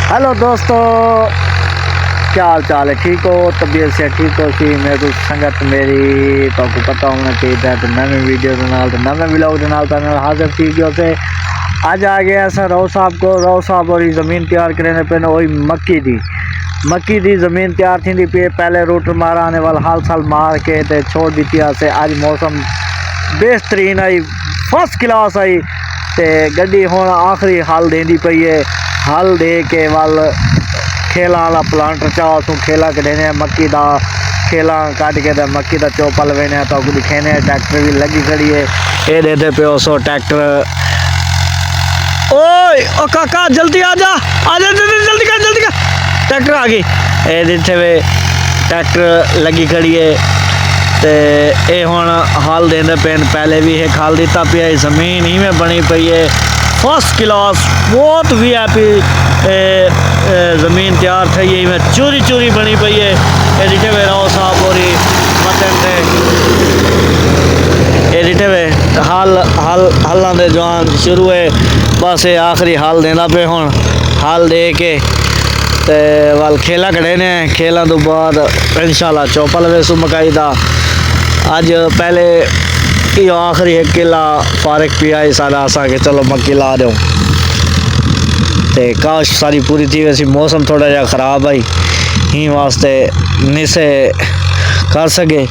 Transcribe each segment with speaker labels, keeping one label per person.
Speaker 1: Hello दोस्तों, क्या हाल चाल है? ठीक हो? तबीयत से ठीक हो? सी मेरे संगत मेरी तो आपको पता होना चाहिए। तो नवे वीडियो के नाल तो नवे व्लॉग के नाल हाजिर थी गयो से अज आ गया अस राव साहब को। राव साहब और ज़मीन तैयार करने पे वही मक्की दी ज़मीन तैयार थी पे। पहले रूटर मारा आने वाला हाल साल मार के ते छोड़ दी से। अज मौसम बेहतरीन आई, फर्स्ट क्लास आई ते गड्डी हुण आखिरी हल देंदी पई है। हल दे के वाल खेला वाला प्लांटर चाह तू खेला कढ़ने मक्की का खेला कट के मक्की का चौपा लवेने तो दिखेने। ट्रैक्टर भी लगी खड़ी है ये देते पे सो ट्रैक्टर। ओए ओ काका जल्दी आ जा जल्दी कर ट्रैक्टर आ गई। ये देते वे ट्रैक्टर लगी खड़ी है ते ये हुण हल देंदे पे। पहले भी एक हल दिता पिया। जमीन ही में बनी पई है फर्स्ट क्लास, बहुत VIP ज़मीन तैयार थी है में चूरी बनी पई है। ये दिखे वे राव साहब और ये दिखे वे हल दे जवान शुरू है। बस ये आखिरी हल देना पे। हुण हल दे के ते वाल खेला कढ़े ने। खेलों तो बाद इंशाल्लाह चौपा लवे सु मकाई दा। अज पहले यो आखिरी एक किला फारक पिया सारा असा के चलो मक्की ला दो ते काश सारी पूरी थी। वैसे मौसम थोड़ा जहा ख़राब आई ही वास्ते निसे कर सके।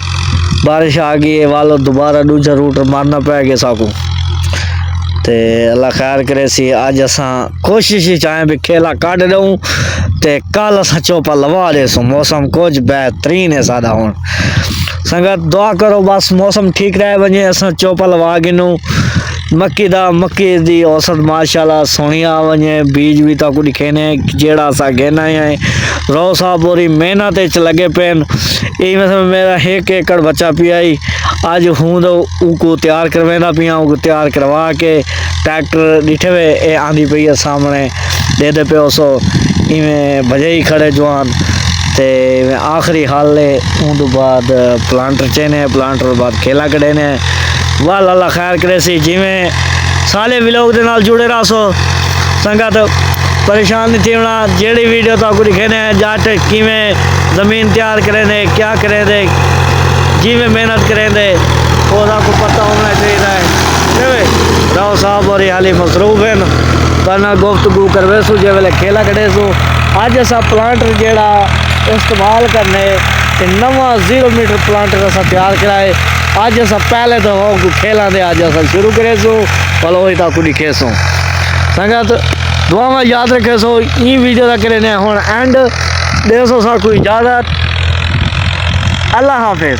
Speaker 1: बारिश आ गई है वालो दोबारा दूजा रूट मारना पै गया साकू ते अल्लाह खैर करे सी। अज असा कोशिश ही चाहें भी खेला कट दूँ ते कल असा चौपा लवा दे सो। मौसम कुछ बेहतरीन है सादा। हुण संगत दुआ करो बस मौसम ठीक रहे वजे असा चौपा लवा गिनू मक्की दी औसत माशाल्लाह सोहनी आ वजे। बीज भी तक दिखेने जेड़ा असा गेना है। राव साहब पूरी मेहनत च लगे पे। मेरा 1 एकड़ बच्चा पिया अज हूँ तो उनको तैयार करवेंदा पिया। तैयार करवा के ट्रैक्टर डिठे वे ये आंदी पई है सामने दे दे पे सो इवें बजे ही खड़े जवान ते आखिरी हाल है। उन तो बाद प्लांटर चेने प्लांटर बाद खेला कढ़े ने। वाल अल्लाह खैर करे सी। जिमें सारे व्लॉग के नाल जुड़े रहो सो संगत। परेशान नहीं थी होना जेड़ी वीडियो तो आपको दिखे ने जट किमें ज़मीन तैयार करें दे क्या करें दे जिमें मेहनत करें दे वो आपको पता होना चाहिए। राव साहब और हाली मसरूफ हैं करना गुफ्तगू करवे सो जे वेले खेला कढ़े सो। अज असा प्लांटर जेड़ा इस्तेमाल करने नवा 0 मीटर प्लांटर असा तैयार कराए। अज असा पहले तो खेलों दे अज असा शुरू करे सो भलो ही तक दिखे सो संगत। दुआवा याद रखे सो। ई वीडियो का करें हुण एंड दे सो सा कोई इजाज़त। अल्लाह हाफिज़।